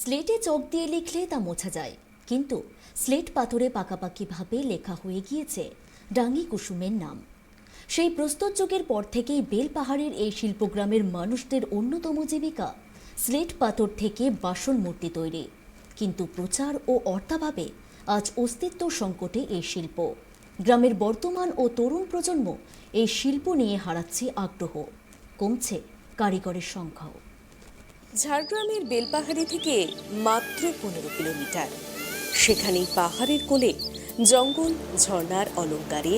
স্লেটে চক দিয়ে লিখলে তা মোছা যায়, কিন্তু স্লেট পাথরে পাকাপাকিভাবে লেখা হয়ে গিয়েছে ডাঙ্গি কুসুমের নাম। সেই প্রস্তর যুগের পর থেকেই বেলপাহাড়ের এই শিল্পগ্রামের মানুষদের অন্যতম জীবিকা স্লেট পাথর থেকে বাসন মূর্তি তৈরি। কিন্তু প্রচার ও অর্থাভাবে আজ অস্তিত্ব সংকটে এই শিল্প। গ্রামের বর্তমান ও তরুণ প্রজন্ম এই শিল্প নিয়ে হারাচ্ছে আগ্রহ, কমছে কারিগরের সংখ্যাও। ঝাড়গ্রামের বেলপাহাড়ি থেকে মাত্র 15 কিলোমিটার। সেখানেই পাহাড়ের কোলে জঙ্গল ঝর্ণার অলঙ্কারে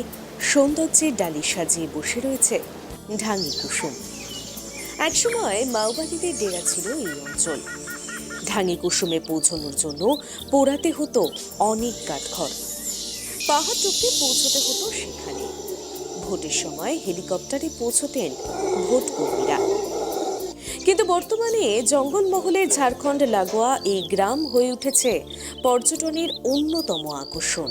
সৌন্দর্যের ডালি সাজিয়ে বসে রয়েছে ঢাঙ্গি কুসুম। একসময় মাওবাদীদের ডেরা ছিল এই অঞ্চল। ঢাঙ্গি কুসুমে পৌঁছানোর জন্য পোড়াতে হতো অনেক কাঠখড়। পাহাড় টপকে পৌঁছতে হতো সেখানে। ভোটের সময় হেলিকপ্টারে পৌঁছতেন ভোট কর্মীরা। কিন্তু বর্তমানে জঙ্গলমহলে ঝাড়খণ্ড লাগোয়া এই গ্রাম হয়ে উঠেছে পর্যটনের অন্যতম আকর্ষণ।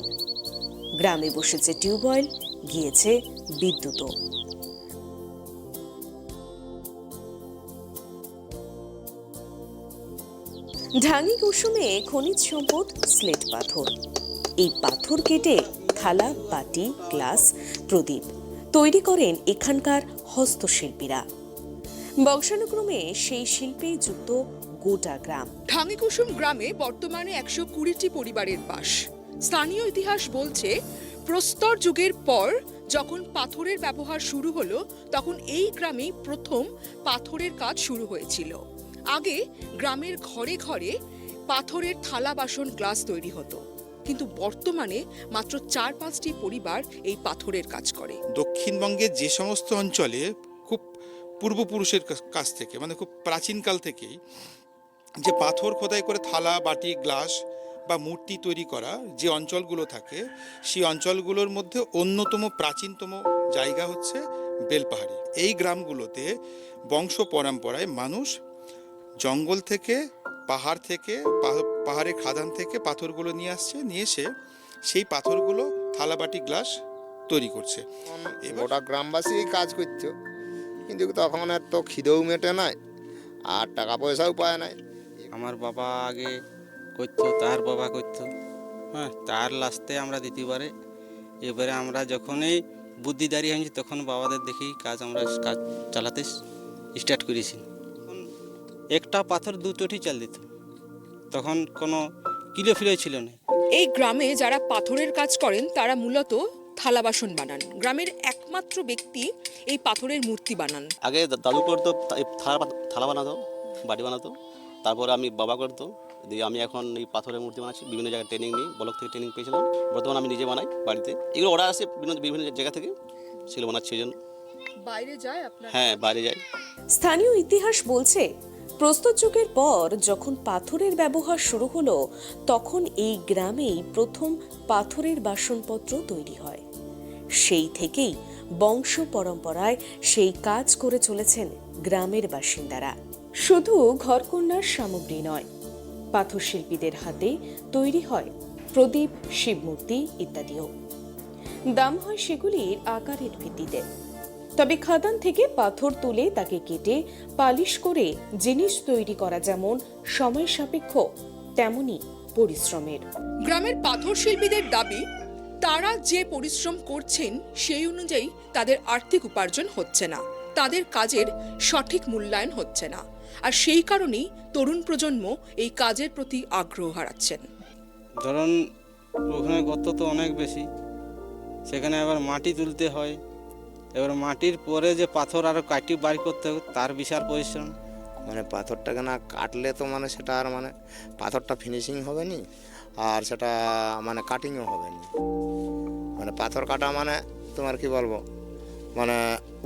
গ্রামে বসেছে টিউবওয়েল, গিয়েছে বিদ্যুৎও। ঢাঙ্গি কুসুমে খনিজ সম্পদ স্লেট পাথর। এই পাথর কেটে থালা, বাটি, গ্লাস, প্রদীপ তৈরি করেন এখানকার হস্তশিল্পীরা। বংশানুক্রমে সেই শিল্পেই যুক্ত গোটা গ্রাম। ঢাঙ্গি কুসুম গ্রামে বর্তমানে 120টি পরিবারের বাস। স্থানীয় ইতিহাস বলছে, প্রস্তর যুগের পর যখন পাথরের ব্যবহার শুরু হলো, তখন এই গ্রামেই প্রথম পাথরের কাজ শুরু হয়েছিল। আগে গ্রামের ঘরে ঘরে পাথরের থালা, বাসন, গ্লাস তৈরি হতো, কিন্তু বর্তমানে মাত্র 4-5টি পরিবার এই পাথরের কাজ করে। দক্ষিণবঙ্গের যে সমস্ত অঞ্চলে খুব পূর্বপুরুষের কাছ থেকে, মানে খুব প্রাচীনকাল থেকেই যে পাথর খোদাই করে থালা, বাটি, গ্লাস বা মূর্তি তৈরি করা যে অঞ্চলগুলো থাকে, সেই অঞ্চলগুলোর মধ্যে অন্যতম প্রাচীনতম জায়গা হচ্ছে বেলপাহাড়ি। এই গ্রামগুলোতে বংশ পরম্পরায় মানুষ জঙ্গল থেকে, পাহাড় থেকে, পাহাড়ের খাদান থেকে পাথরগুলো নিয়ে আসছে, নিয়ে এসে সেই পাথরগুলো থালা, বাটি, গ্লাস তৈরি করছে। গোটা গ্রামবাসী কাজ করতো, কিন্তু তখন এত খিদেও মেটে নাই আর টাকা পয়সাও পায় নাই। আমার বাবা আগে করতো, তার বাবা করতো, হ্যাঁ, তার লাস্টে আমরা দ্বিতীয়বারে। এবারে আমরা যখনই বুদ্ধিদারি হয়েছি তখন বাবাদের দেখেই আমরা কাজ চালাতে স্টার্ট করেছি। তখন একটা পাথর 2 চটি চাল দিত, তখন কোনো কিলো ফিলো ছিল না। এই গ্রামে যারা পাথরের কাজ করেন তারা মূলত থালা, বাসন বানান। গ্রামের একমাত্র ব্যক্তি এই পাথরের মূর্তি বানান। আগে দাদু করতো, থালা বানাতো, বাটি বানাতো, তারপরে আমি বাবা করতো, দিয়ে আমি এখন এই পাথরের মূর্তি বানাচ্ছি। বিভিন্ন জায়গায় ট্রেনিং নিই, ব্লক থেকে ট্রেনিং পেয়েছিলাম। বর্তমানে আমি নিজে বানাই বাড়িতে। এগুলো অর্ডার আসে বিভিন্ন জায়গা থেকে, সেগুলো বানাচ্ছি। এই জন্য বাইরে যায় আপনার? হ্যাঁ, বাইরে যাই। স্থানীয় ইতিহাস বলছে, প্রস্তর যুগের পর যখন পাথরের ব্যবহার শুরু হলো, তখন এই গ্রামেই প্রথম পাথরের বাসনপত্র তৈরি হয়। সেই থেকেই বংশ পরম্পরায় সেই কাজ করে চলেছেন গ্রামের বাসিন্দারা। শুধু ঘরকন্যার সামগ্রী নয়, পাথর শিল্পীদের হাতে তৈরি হয় প্রদীপ, শিবমূর্তি ইত্যাদিও। দাম হয় সেগুলির আকারের ভিত্তিতে। তবে খাদান থেকে পাথর তুলে তাকে কেটে পালিশ করে জিনিস তৈরি করা যেমন সময় সাপেক্ষ, তেমনি পরিশ্রমের। গ্রামের পাথর শিল্পীদের দাবি, তারা যে পরিশ্রম করছেন সেই অনুযায়ী তাদের আর্থিক উপার্জন হচ্ছে না, তাদের কাজের সঠিক মূল্যায়ন হচ্ছে না, আর সেই কারণেই তরুণ প্রজন্ম এই কাজের প্রতি আগ্রহ হারাচ্ছেন। ধরুন ওখানে গর্ত তো অনেক বেশি, সেখানে আবার মাটি তুলতে হয়, এবার মাটির পরে যে পাথর আরও কাটি বাড়ি করতে হবে, তার বিশাল পরিশ্রম। মানে পাথরটাকে না কাটলে তো মানে সেটা আর মানে পাথরটা ফিনিশিং হবে নি, আর সেটা মানে কাটিংও হবে নি। মানে পাথর কাটা মানে তোমার কি বলবো, মানে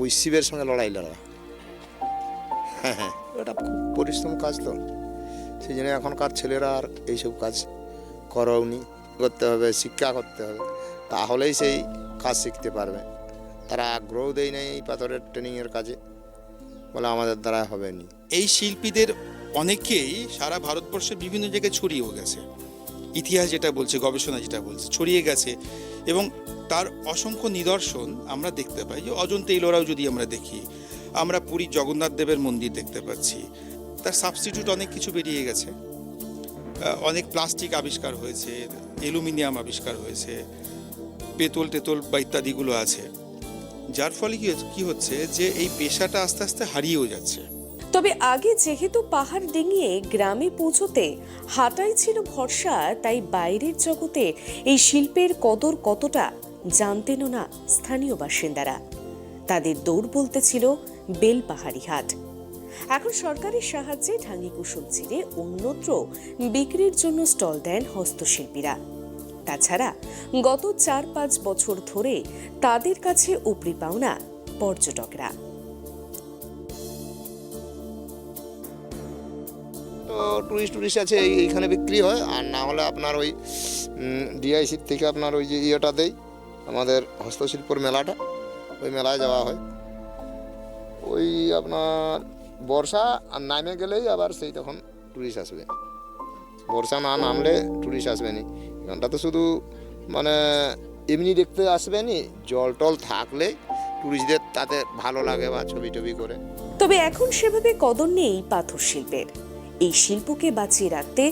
ওই শিবের সঙ্গে লড়াই। হ্যাঁ, এটা খুব পরিশ্রম কাজ, তো সেই জন্য এখনকার ছেলেরা আর এইসব কাজ করেওনি। করতে হবে, শিক্ষা করতে হবে, তাহলেই সেই কাজ শিখতে পারবে। তারা আগ্রহ দেয় নাই এই পাথরের ট্রেনিংয়ের কাজে, বলে আমাদের দ্বারা হবে নি। এই শিল্পীদের অনেকেই সারা ভারতবর্ষের বিভিন্ন জায়গায় ছড়িয়েও গেছে। ইতিহাস যেটা বলছে, গবেষণা যেটা বলছে, ছড়িয়ে গেছে। এবং তার অসংখ্য নিদর্শন আমরা দেখতে পাই। যে অজন্তা ইলোরাও যদি আমরা দেখি, আমরা পুরী জগন্নাথ দেবের মন্দির দেখতে পাচ্ছি, তার সাবস্টিটিউট অনেক কিছু বেরিয়ে গেছে। অনেক প্লাস্টিক আবিষ্কার হয়েছে, অ্যালুমিনিয়াম আবিষ্কার হয়েছে, পেতল টেতল বা ইত্যাদিগুলো আছে, যার ফলে কি হচ্ছে যে এই পেশাটা আস্তে আস্তে হারিয়েও যাচ্ছে। তবে আগে যেহেতু পাহাড় ডিঙিয়ে গ্রামে পৌঁছতে হাঁটাই ছিল ভরসা, তাই বাইরের জগতে এই শিল্পের কদর কতটা জানতেনও না স্থানীয় বাসিন্দারা। তাদের দৌড় বলতে ছিল বেলপাহাড়ি হাট। এখন সরকারের সাহায্যে ঢাঙ্গি কুসুম ছেড়ে অন্যত্র বিক্রির জন্য স্টল দেন হস্তশিল্পীরা। তাছাড়া গত 4-5 বছর ধরে তাদের কাছে উপরি পাওনা পর্যটকরা। তো টুরিস্ট আছে, এইখানে বিক্রি হয়। আর না হলে আপনার ওই ডিআইসির থেকে আপনার ওই যে ইয়েটা দেয়, আমাদের হস্তশিল্পর মেলাটা, ওই মেলায় যাওয়া হয়। ওই আপনার বর্ষা আর নামে গেলেই আবার সেই তখন টুরিস্ট আসবে। বর্ষা না নামলে টুরিস্ট আসবে নি। এখানটা তো শুধু মানে এমনি দেখতে আসবে নি, জল টল থাকলে টুরিস্টদের তাতে ভালো লাগে বা ছবি টবি করে। তবে এখন সেভাবে কদর নেই পাথর শিল্পের। এই শিল্পকে বাঁচিয়ে রাখতে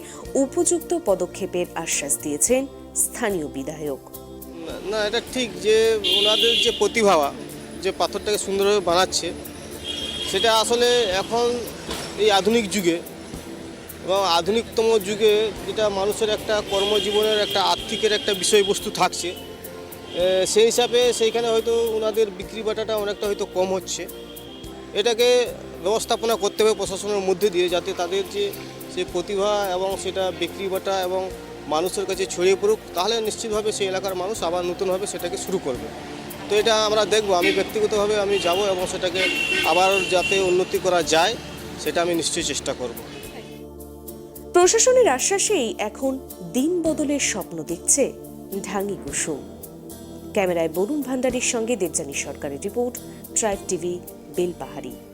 উপযুক্ত পদক্ষেপের আশ্বাস দিয়েছেন স্থানীয় বিধায়ক। না, এটা ঠিক যে ওনাদের যে প্রতিভা, যে পাথরটাকে সুন্দরভাবে বানাচ্ছে, সেটা আসলে এখন এই আধুনিক যুগে এবং আধুনিকতম যুগে যেটা মানুষের একটা কর্মজীবনের একটা আর্থিকের একটা বিষয়বস্তু থাকছে, সেই হিসাবে সেইখানে হয়তো ওনাদের বিক্রি বাটাটা অনেকটা হয়তো কম হচ্ছে। এটাকে ব্যবস্থাপনা করতে হবে প্রশাসনের মধ্যে দিয়ে, যাতে তাদের যে সে প্রতিভা এবং সেটা বিক্রি বাটা এবং মানুষের কাছে ছড়িয়ে পড়ুক, তাহলে নিশ্চিতভাবে সেই এলাকার মানুষ আবার নতুনভাবে সেটাকে শুরু করবে। তো এটা আমরা দেখব, আমি ব্যক্তিগতভাবে আমি যাব এবং সেটাকে আবার যাতে উন্নতি করা যায় সেটা আমি নিশ্চয়ই চেষ্টা করব। প্রশাসনের আশ্বাসেই এখন দিন বদলের স্বপ্ন দেখছে ঢাঙ্গি কুসুম। ক্যামেরায় বরুণ ভান্ডারীর সঙ্গে দেবযানী সরকারের রিপোর্ট, ট্রাইব টিভি, বেলপাহাড়ি।